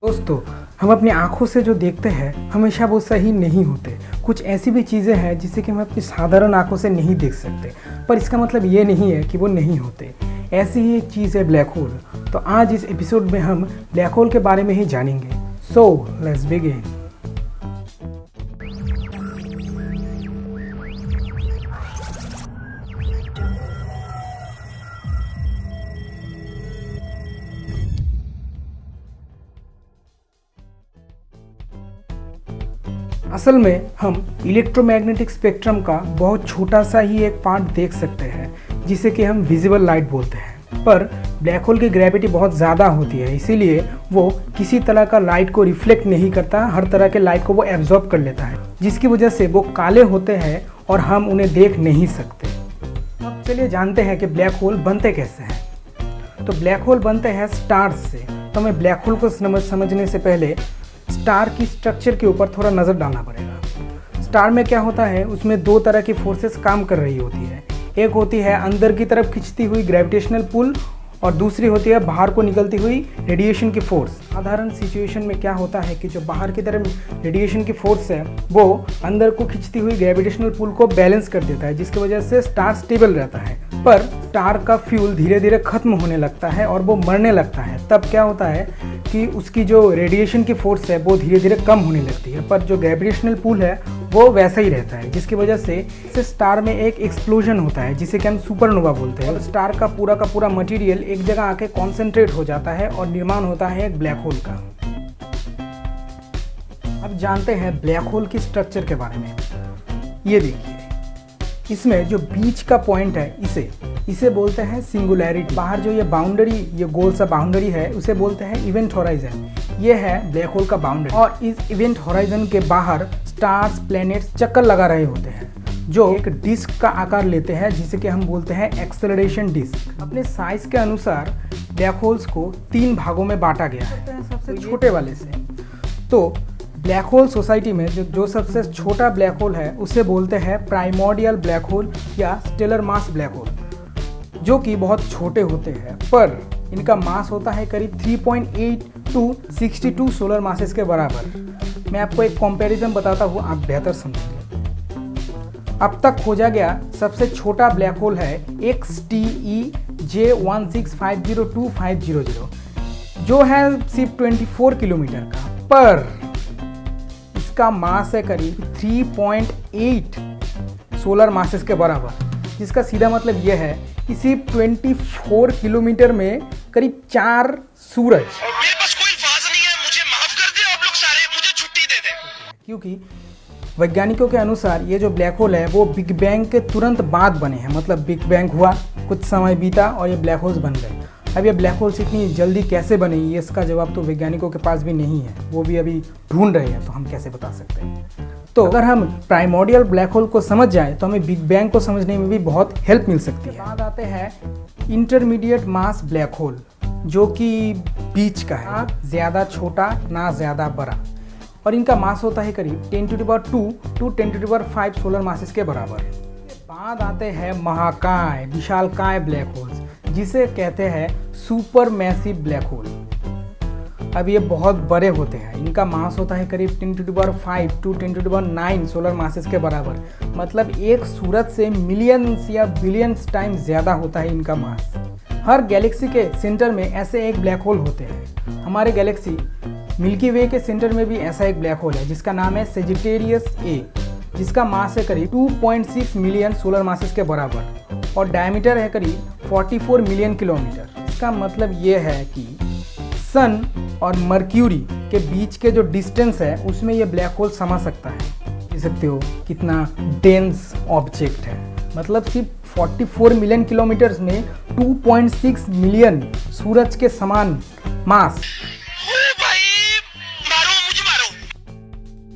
दोस्तों, हम अपनी आँखों से जो देखते हैं हमेशा वो सही नहीं होते। कुछ ऐसी भी चीज़ें हैं जिसे कि हम अपनी साधारण आँखों से नहीं देख सकते, पर इसका मतलब ये नहीं है कि वो नहीं होते। ऐसी ही एक चीज़ है ब्लैक होल। तो आज इस एपिसोड में हम ब्लैक होल के बारे में ही जानेंगे। So let's begin. असल में हम इलेक्ट्रोमैग्नेटिक स्पेक्ट्रम का बहुत छोटा सा ही एक पार्ट देख सकते हैं जिसे कि हम विजिबल लाइट बोलते हैं। पर ब्लैक होल की ग्रेविटी बहुत ज़्यादा होती है, इसीलिए वो किसी तरह का लाइट को रिफ्लेक्ट नहीं करता, हर तरह के लाइट को वो एब्जॉर्ब कर लेता है, जिसकी वजह से वो काले होते हैं और हम उन्हें देख नहीं सकते। अब चलिए जानते हैं कि ब्लैक होल बनते कैसे हैं। तो ब्लैक होल बनते हैं स्टार्स से। तो हमें ब्लैक होल को समझने से पहले स्टार की स्ट्रक्चर के ऊपर थोड़ा नज़र डालना पड़ेगा। स्टार में क्या होता है, उसमें दो तरह की फोर्सेस काम कर रही होती है। एक होती है अंदर की तरफ खींचती हुई ग्रेविटेशनल पुल और दूसरी होती है बाहर को निकलती हुई रेडिएशन की फोर्स। साधारण सिचुएशन में क्या होता है कि जो बाहर की तरफ रेडिएशन की फोर्स है वो अंदर को खींचती हुई ग्रेविटेशनल पुल को बैलेंस कर देता है, जिसकी वजह से स्टार स्टेबल रहता है। पर स्टार का फ्यूल धीरे धीरे खत्म होने लगता है और वो मरने लगता है। तब क्या होता है कि उसकी जो रेडिएशन की फोर्स है वो धीरे धीरे कम होने लगती है, पर जो ग्रेविटेशनल पुल है वो वैसा ही रहता है, जिसकी वजह से स्टार में एक एक्सप्लोजन होता है जिसे कि हम सुपरनोवा बोलते हैं। स्टार का पूरा मटेरियल एक जगह आके कॉन्सेंट्रेट हो जाता है और निर्माण होता है एक ब्लैक होल का। अब जानते हैं ब्लैक होल की स्ट्रक्चर के बारे में। ये देखिए, इसमें जो बीच का पॉइंट है इसे बोलते हैं सिंगुलैरिटी। बाहर जो ये बाउंड्री, ये गोल सा बाउंड्री है, उसे बोलते हैं इवेंट होराइजन। ये है ब्लैक होल का बाउंड्री। और इस इवेंट होराइजन के बाहर स्टार्स, प्लैनेट्स चक्कर लगा रहे होते हैं जो एक डिस्क का आकार लेते हैं, जिसे कि हम बोलते हैं एक्सेलरेशन डिस्क। अपने साइज के अनुसार ब्लैक होल्स को 3 भागों में बांटा गया है, सबसे छोटे वाले से। तो ब्लैक होल सोसाइटी में जो सबसे छोटा ब्लैक होल है उसे बोलते हैं प्राइमोर्डियल ब्लैक होल या स्टेलर मास ब्लैक होल, जो कि बहुत छोटे होते हैं, पर इनका मास होता है करीब 3.8 टू 62 सोलर मासेस के बराबर। मैं आपको एक कंपैरिजन बताता हूँ, आप बेहतर समझेंगे। अब तक खोजा गया सबसे छोटा ब्लैक होल है XTE J1650250, जो है सिर्फ 24 किलोमीटर का, पर इसका मास है करीब 3.8 सोलर मासेस के बराबर, जिसका सीधा मतलब यह है कि सिर्फ 24 किलोमीटर में करीब 4 सूरज। मेरे पास कोई अल्फाज नहीं है, मुझे माफ कर दे, आप लोग सारे मुझे छुट्टी दे दें। क्योंकि वैज्ञानिकों के अनुसार ये जो ब्लैक होल है वो बिग बैंग के तुरंत बाद बने हैं। मतलब बिग बैंग हुआ, कुछ समय बीता और ये ब्लैक होल्स बन गए। अब ये ब्लैक होल्स इतनी जल्दी कैसे बने, ये इसका जवाब तो वैज्ञानिकों के पास भी नहीं है, वो भी अभी ढूंढ रहे हैं, तो हम कैसे बता सकते हैं। तो अगर हम प्राइमोर्डियल ब्लैक होल को समझ जाएं तो हमें बिग बैंग को समझने में भी बहुत हेल्प मिल सकती है। बाद आते हैं इंटरमीडिएट मास ब्लैक होल, जो कि बीच का है, ज़्यादा छोटा ना ज़्यादा बड़ा, और इनका मास होता है करीब 10⁻² टू 10⁻5 सोलर मासेस के बराबर। बाद आते हैं महाकाय, विशालकाय ब्लैक होल्स, जिसे कहते हैं सुपर मैसिव ब्लैक होल। अब ये बहुत बड़े होते हैं, इनका मास होता है करीब 10⁵ टू 10⁹ सोलर मासेस के बराबर। मतलब एक सूरज से मिलियंस या बिलियंस टाइम ज़्यादा होता है इनका मास। हर गैलेक्सी के सेंटर में ऐसे एक ब्लैक होल होते हैं। हमारे गैलेक्सी मिल्की वे के सेंटर में भी ऐसा एक ब्लैक होल है जिसका नाम है सेजिटेरियस ए, जिसका मास है करीब 2.6 मिलियन सोलर मासेस के बराबर और डायमीटर है करीब 44 मिलियन किलोमीटर। इसका मतलब ये है कि सन और मर्क्यूरी के बीच के जो डिस्टेंस है उसमें ये ब्लैक होल समा सकता है। देख सकते हो कितना डेंस ऑब्जेक्ट है। मतलब सिर्फ 44 मिलियन किलोमीटर्स में 2.6 मिलियन सूरज के समान मास।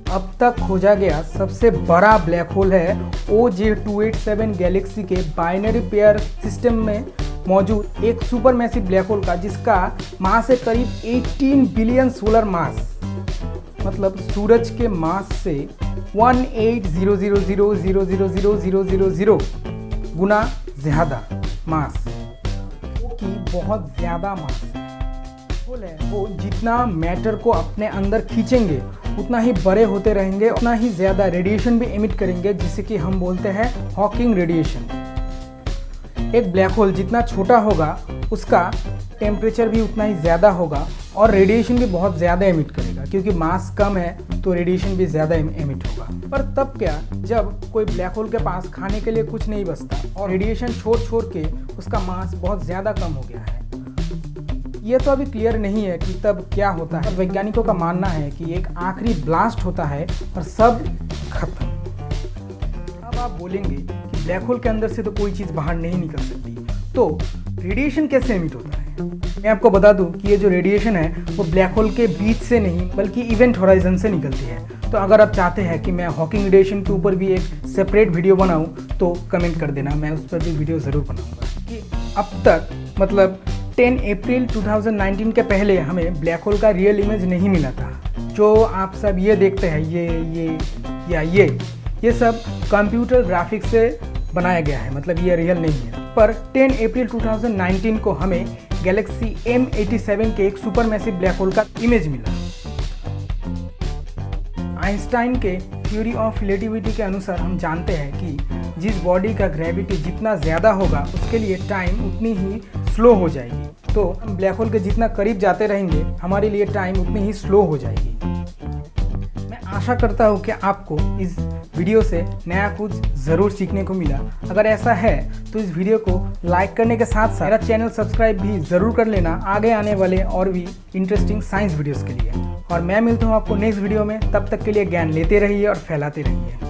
अब तक खोजा गया सबसे बड़ा ब्लैक होल है OJ287 गैलेक्सी के बाइनरी पेयर सिस्टम में मौजूद एक सुपर मैसिव ब्लैक होल का, जिसका मास है करीब 18 बिलियन सोलर मास। मतलब सूरज के मास से 18000000000 गुना ज़्यादा मास, जो कि बहुत ज़्यादा मास है। तो होल है वो जितना मैटर को अपने अंदर खींचेंगे उतना ही बड़े होते रहेंगे, उतना ही ज़्यादा रेडिएशन भी एमिट करेंगे, जिसे कि हम बोलते हैं हॉकिंग रेडिएशन। एक ब्लैक होल जितना छोटा होगा उसका टेम्परेचर भी उतना ही ज़्यादा होगा और रेडिएशन भी बहुत ज़्यादा एमिट करेगा, क्योंकि मास कम है तो रेडिएशन भी ज़्यादा एमिट होगा। पर तब क्या, जब कोई ब्लैक होल के पास खाने के लिए कुछ नहीं बचता और रेडिएशन छोड़ के उसका मास बहुत ज़्यादा कम हो गया है। ये तो अभी क्लियर नहीं है कि तब क्या होता है। वैज्ञानिकों का मानना है कि एक आखिरी ब्लास्ट होता है और सब खत्म। अब आप बोलेंगे कि ब्लैक होल के अंदर से तो कोई चीज़ बाहर नहीं निकल सकती, तो रेडिएशन कैसे एमिट होता है? मैं आपको बता दूं कि ये जो रेडिएशन है वो ब्लैक होल के बीच से नहीं बल्कि इवेंट होराइजन से निकलती है। तो अगर आप चाहते हैं कि मैं हॉकिंग रेडिएशन के ऊपर भी एक सेपरेट वीडियो बनाऊं तो कमेंट कर देना, मैं उस पर भी वीडियो ज़रूर बनाऊंगा। कि अब तक मतलब 10 अप्रैल 2019 के पहले हमें ब्लैक होल का रियल इमेज नहीं मिला था। जो आप सब ये देखते हैं ये सब कंप्यूटर ग्राफिक्स से बनाया गया है, मतलब ये रियल नहीं है। पर 10 अप्रैल 2019 को हमें गैलेक्सी M87 के एक सुपरमैसिव ब्लैक होल का इमेज मिला। आइंस्टाइन के थ्योरी ऑफ रिलेटिविटी के अनुसार हम जानते हैं कि जिस बॉडी का ग्रेविटी जितना ज़्यादा होगा उसके लिए टाइम उतनी ही स्लो हो जाएगी। तो हम ब्लैक होल के जितना करीब जाते रहेंगे हमारे लिए टाइम उतनी ही स्लो हो जाएगी। मैं आशा करता हूँ कि आपको इस वीडियो से नया कुछ ज़रूर सीखने को मिला। अगर ऐसा है तो इस वीडियो को लाइक करने के साथ साथ मेरा चैनल सब्सक्राइब भी ज़रूर कर लेना आगे आने वाले और भी इंटरेस्टिंग साइंस वीडियोस के लिए। और मैं मिलता हूँ आपको नेक्स्ट वीडियो में, तब तक के लिए ज्ञान लेते रहिए और फैलाते रहिए।